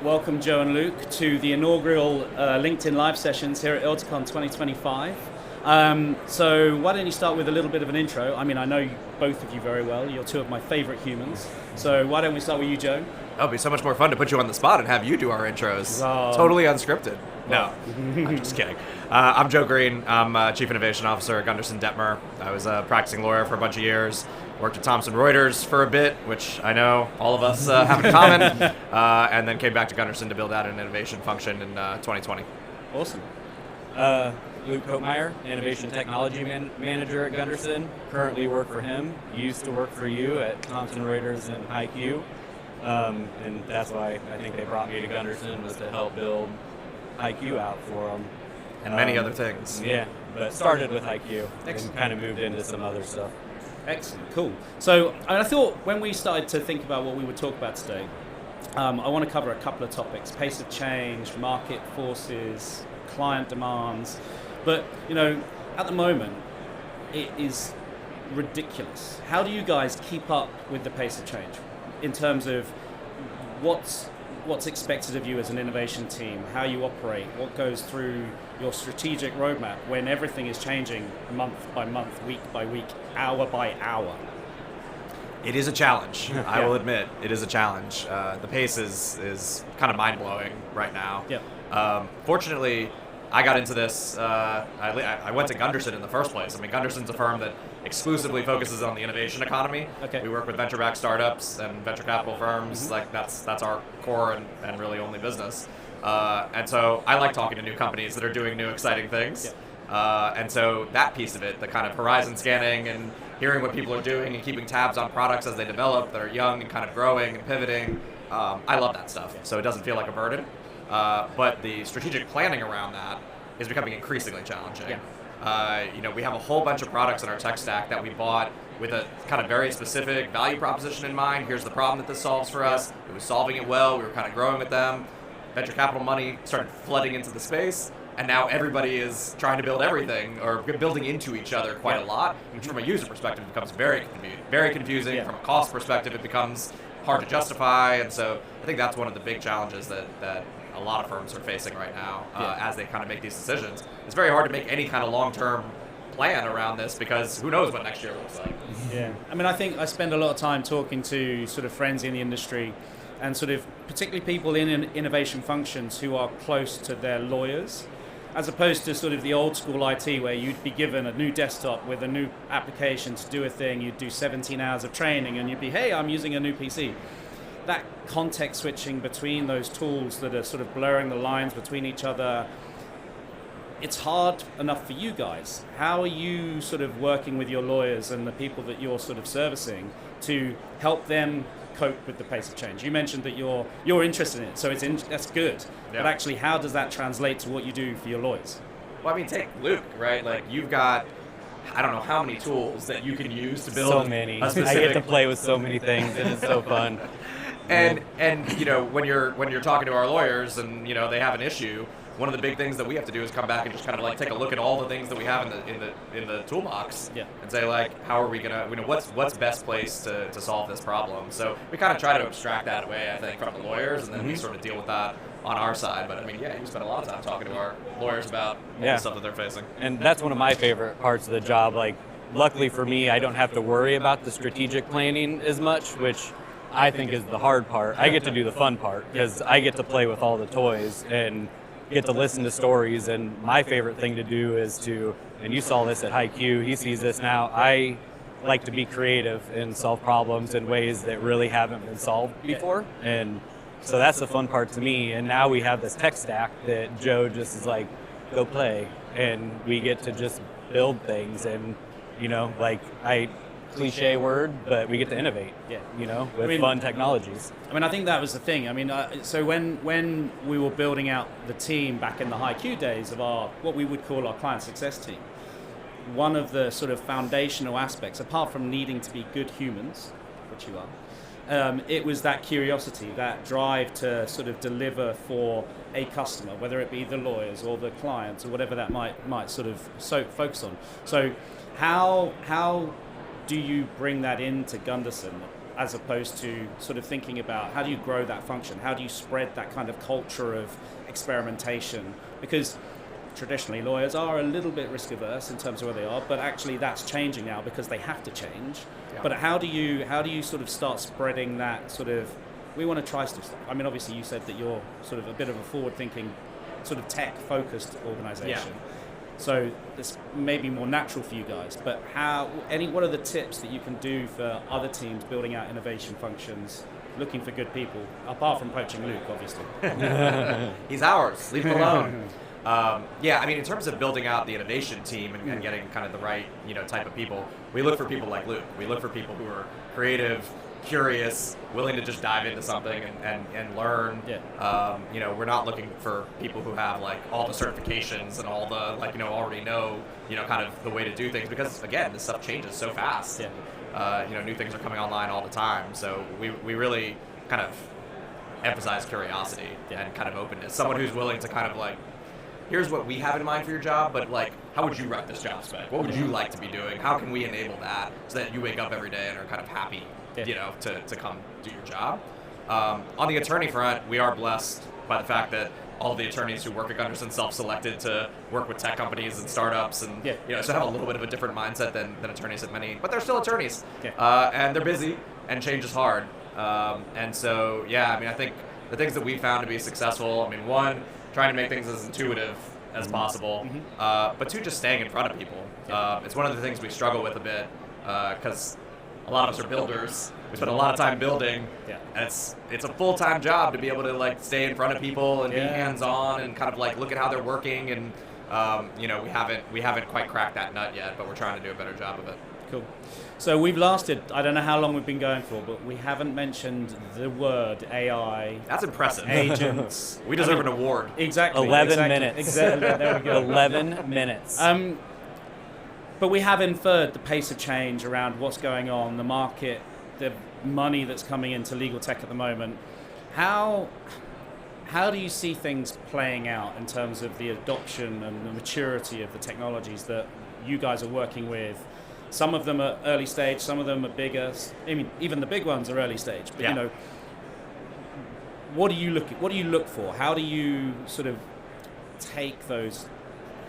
Welcome, Joe and Luke, to the inaugural LinkedIn Live sessions here at ILTACON 2025. So why don't you start with a little bit of an intro? I mean, I know both of you very well. You're two of my favorite humans. So why don't we start with you, Joe? That would be so much more fun to put you on the spot and have you do our intros. Totally unscripted. No, I'm just kidding. I'm Joe Green. I'm Chief Innovation Officer at Gunderson Detmer. I was a practicing lawyer for a bunch of years. Worked at Thomson Reuters for a bit, which I know all of us have in common, and then came back to Gunderson to build out an innovation function in 2020. Awesome. Luke Kopmeyer, Innovation Technology Manager at Gunderson. Currently work for him. Used to work for you at Thomson Reuters and IQ. And that's why I think they brought me to Gunderson, was to help build IQ out for them. And many other things. Yeah, but started with IQ and kind of moved into some other stuff. Excellent, cool. So I thought when we started to think about what we would talk about today, I want to cover a couple of topics: pace of change, market forces, client demands. But, you know, at the moment, it is ridiculous. How do you guys keep up with the pace of change in terms of what's expected of you as an innovation team, how you operate, what goes through your strategic roadmap when everything is changing month by month, week by week, hour by hour? It is a challenge. I will admit, it is a challenge. The pace is kind of mind-blowing right now. Yeah. Fortunately, I got into this, I went to Gunderson in the first place. I mean, Gunderson's a firm that exclusively focuses on the innovation economy. Okay. We work with venture-backed startups and venture capital firms. Mm-hmm. Like that's our core and really only business. And so I like talking to new companies that are doing new exciting things. Yeah. And so that piece of it, the kind of horizon scanning and hearing what people are doing and keeping tabs on products as they develop that are young and kind of growing and pivoting, I love that stuff. So it doesn't feel like a burden. But the strategic planning around that is becoming increasingly challenging. Yeah. We have a whole bunch of products in our tech stack that we bought with a kind of very specific value proposition in mind. Here's the problem that this solves for us. It was solving it well. We were kind of growing with them. Venture capital money started flooding into the space, and now everybody is trying to build everything or building into each other quite a lot, which from a user perspective becomes very confusing. Yeah. From a cost perspective, it becomes hard to justify, and so I think that's one of the big challenges that a lot of firms are facing right now as they kind of make these decisions. It's very hard to make any kind of long-term plan around this because who knows what next year looks like. Yeah, I mean, I think I spend a lot of time talking to sort of friends in the industry and sort of particularly people in innovation functions who are close to their lawyers, as opposed to sort of the old school IT where you'd be given a new desktop with a new application to do a thing, you'd do 17 hours of training and you'd be, hey, I'm using a new PC. That context switching between those tools that are sort of blurring the lines between each other, it's hard enough for you guys. How are you sort of working with your lawyers and the people that you're sort of servicing to help them cope with the pace of change? You mentioned that you're interested in it, so that's good. Yeah. But actually, how does that translate to what you do for your lawyers? Well, I mean, take Luke, right? Like, you've got, I don't know how many tools that you can use to build So many. a I specific... get to play with so many things. It is so fun. And when you're talking to our lawyers and they have an issue, one of the big things that we have to do is come back and just kind of like take a look at all the things that we have in the toolbox. Yeah. And say, like, how are we gonna what's best place to solve this problem? So we kind of try to abstract that away, I think, from the lawyers, and then we sort of deal with that on our side. But I mean, yeah, you spend a lot of time talking to our lawyers about all the stuff that they're facing. And that's one of my favorite parts of the job. Like, luckily for me, I don't have to worry about the strategic planning as much, which I think is the hard part. I get to do the fun part because I get to play with all the toys and get to listen to stories. And my favorite thing to do is and you saw this at HiQ, he sees this now, I like to be creative and solve problems in ways that really haven't been solved before. And so that's the fun part to me. And now we have this tech stack that Joe just is like, go play. And we get to just build things and, cliche word, but we get to innovate, with fun technologies. I mean, I think that was the thing. I mean, so when we were building out the team back in the HiQ days of what we would call our client success team, one of the sort of foundational aspects, apart from needing to be good humans, which you are, it was that curiosity, that drive to sort of deliver for a customer, whether it be the lawyers or the clients or whatever that might sort of focus on. So how do you bring that into Gunderson? as opposed to sort of thinking about how do you grow that function? How do you spread that kind of culture of experimentation? Because traditionally lawyers are a little bit risk averse in terms of where they are, but actually that's changing now because they have to change. Yeah. But how do you sort of start spreading that sort of, we want to try stuff? I mean, obviously you said that you're sort of a bit of a forward-thinking, sort of tech-focused organization. Yeah. So it's maybe more natural for you guys, but what are the tips that you can do for other teams building out innovation functions, looking for good people, apart from poaching Luke, obviously? He's ours, leave him alone. I mean, in terms of building out the innovation team and getting kind of the right, type of people, we look for people like Luke. We look for people who are creative, curious, willing to just dive into something and learn. Yeah. We're not looking for people who have like all the certifications and all the already know, kind of the way to do things, because again, this stuff changes so fast. Yeah. New things are coming online all the time. So we really kind of emphasize curiosity and kind of openness. Someone who's willing to kind of like, here's what we have in mind for your job, but like, how would you write this job spec? What would you like to be doing? How can we enable that so that you wake up every day and are kind of happy, to come do your job? On the attorney front, we are blessed by the fact that all the attorneys who work at Gunderson self-selected to work with tech companies and startups, and so have a little bit of a different mindset than attorneys at many, but they're still attorneys, and they're busy, and change is hard. And so, I mean, I think the things that we found to be successful, I mean, one, trying to make things as intuitive as possible, but two, just staying in front of people. It's one of the things we struggle with a bit, because a lot of us are builders. We spend a lot of time building, and it's a full-time job to be able to like stay in front of people and be hands-on and kind of like look at how they're working. And we haven't quite cracked that nut yet, but we're trying to do a better job of it. Cool. So we've lasted, I don't know how long we've been going for, but we haven't mentioned the word AI. That's impressive. Agents. We deserve an award. Exactly. 11 minutes. Exactly. There we go. 11 minutes. But we have inferred the pace of change around what's going on, the market, the money that's coming into legal tech at the moment. How do you see things playing out in terms of the adoption and the maturity of the technologies that you guys are working with? Some of them are early stage, some of them are bigger. I mean, even the big ones are early stage. But what do you look for? How do you sort of take those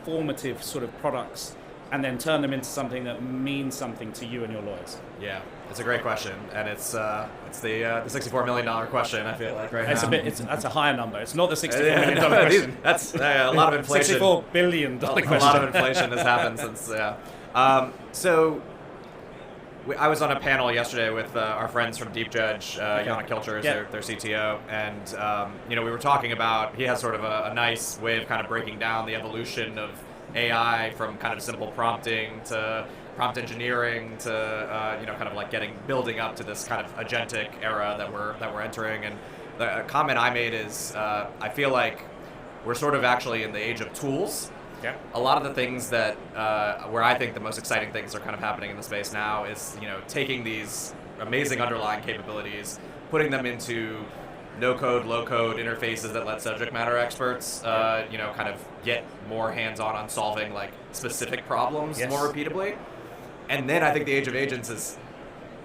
formative sort of products and then turn them into something that means something to you and your lawyers? Yeah, it's a great question, and it's the $64 million question. I feel like right now. That's a higher number. It's not the $64 million question. That's a lot of inflation. $64 billion question. A lot of inflation has happened since. So I was on a panel yesterday with our friends from Deep Judge, Yana Kilcher is their CTO, and we were talking about, he has sort of a nice way of kind of breaking down the evolution of AI from kind of simple prompting to prompt engineering to kind of like building up to this kind of agentic era that we're entering. And the comment I made is I feel like we're sort of actually in the age of tools. Yeah. A lot of the things that where I think the most exciting things are kind of happening in the space now is taking these amazing underlying capabilities, putting them into no-code, low-code interfaces that let subject matter experts, kind of get more hands-on on solving like specific problems more repeatably. And then I think the age of agents is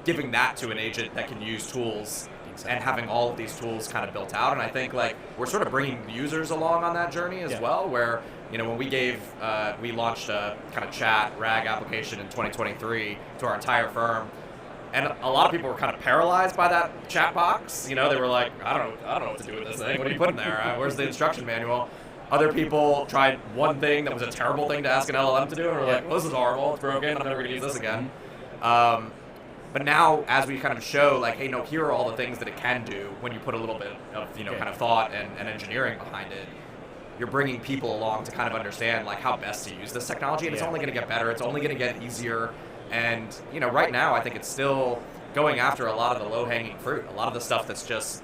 giving that to an agent that can use tools and having all of these tools kind of built out. And I think like we're sort of bringing users along on that journey as well, where when we launched a kind of chat RAG application in 2023 to our entire firm. And a lot of people were kind of paralyzed by that chat box. They were like, I don't know what to do with this thing. What do you put in there? Where's the instruction manual? Other people tried one thing that was a terrible thing to ask an LLM to do, and were like, well, this is horrible. It's broken. I'm never going to use this again. But now, as we kind of show, like, hey, no, here are all the things that it can do when you put a little bit of, kind of thought and engineering behind it. You're bringing people along to kind of understand, like, how best to use this technology, and it's only going to get better. It's only going to get easier. And, right now, I think it's still going after a lot of the low-hanging fruit, a lot of the stuff that's just,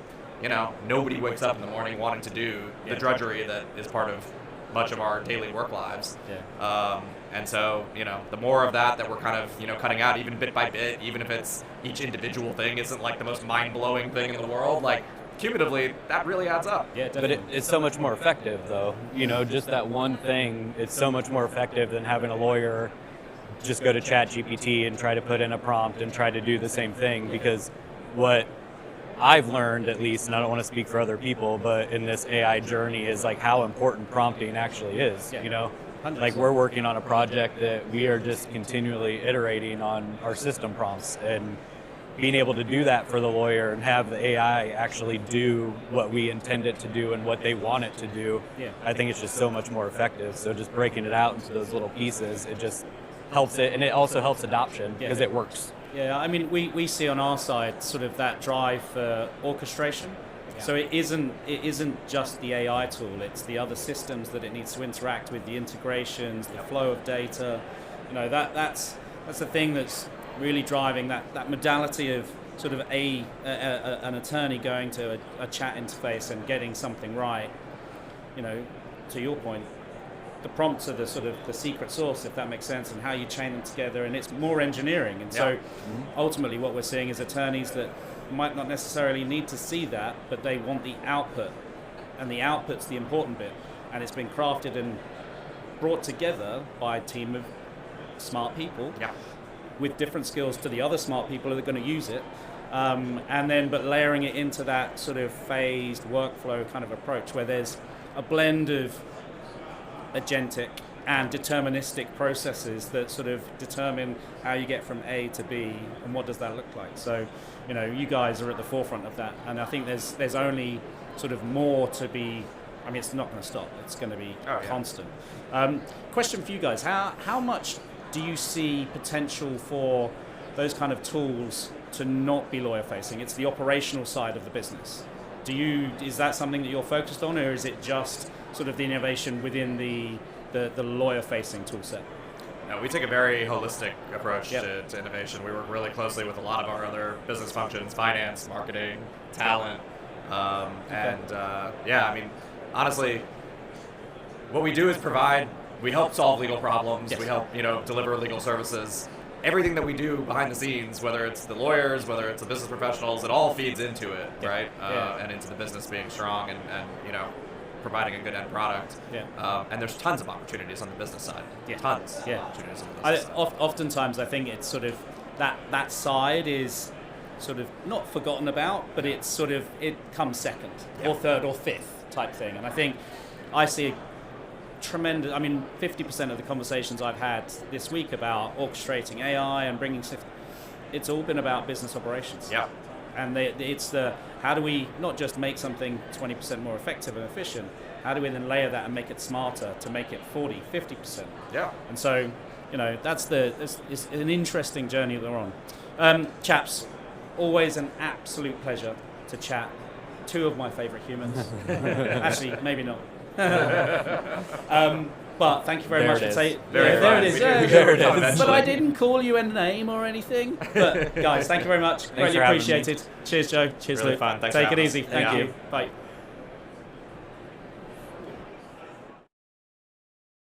nobody wakes up in the morning wanting to do, the drudgery that is part of much of our daily work lives. And so, the more of that we're kind of, cutting out, even bit by bit, even if it's each individual thing isn't like the most mind-blowing thing in the world, like, cumulatively, that really adds up. Yeah, but it's so much more effective, though. Just that one thing, it's so much more effective than having a lawyer just go to ChatGPT and try to put in a prompt and try to do the same thing, because what I've learned, at least, and I don't want to speak for other people, but in this AI journey is like how important prompting actually is. Yeah. You know, 100%. like we're working on a project that we are just continually iterating on our system prompts, and being able to do that for the lawyer and have the AI actually do what we intend it to do and what they want it to do, Yeah. I think it's just so much more effective. So just breaking it out into those little pieces, it just helps it, and it also helps adoption because it works. Yeah, I mean, we see on our side sort of that drive for orchestration. Yeah. So it isn't just the AI tool; it's the other systems that it needs to interact with, the integrations, the flow of data. You know, that's the thing that's really driving that modality of sort of an attorney going to a chat interface and getting something right. You know, to your point, the prompts are the sort of the secret sauce, if that makes sense, and how you chain them together, and it's more engineering. And so ultimately what we're seeing is attorneys that might not necessarily need to see that, but they want the output, and the output's the important bit, and it's been crafted and brought together by a team of smart people with different skills to the other smart people that are going to use it, and then but layering it into that sort of phased workflow kind of approach where there's a blend of agentic and deterministic processes that sort of determine how you get from A to B and what does that look like. So, you know, you guys are at the forefront of that, and I think there's only sort of more to be. I mean, it's not going to stop. It's going to be constant. Question for you guys: How much do you see potential for those kind of tools to not be lawyer facing? It's the operational side of the business. Is that something that you're focused on, or is it just sort of the innovation within the lawyer-facing tool set? No, we take a very holistic approach to innovation. We work really closely with a lot of our other business functions, finance, marketing, talent, I mean, honestly, what we do is we help solve legal problems, we help, deliver legal services. Everything that we do behind the scenes, whether it's the lawyers, whether it's the business professionals, it all feeds into it, right? And into the business being strong and providing a good end product. And there's tons of opportunities on the business side. Tons of opportunities on the business side. Oftentimes I think it's sort of that side is sort of not forgotten about, but it's sort of, it comes second or third or fifth type thing. And I think I see tremendous, 50% of the conversations I've had this week about orchestrating AI and bringing it's all been about business operations. And it's how do we not just make something 20% more effective and efficient, how do we then layer that and make it smarter to make it 40, 50%? And so, it's an interesting journey that we're on. Chaps, always an absolute pleasure to chat. Two of my favorite humans. Actually, maybe not. But thank you very much for saying. There it is. But I didn't call you a name or anything. But guys, thank you very much. Greatly appreciated. Cheers, Joe. Cheers, really Luke. fun. Thanks Take for it having easy. us. Thank you. Bye.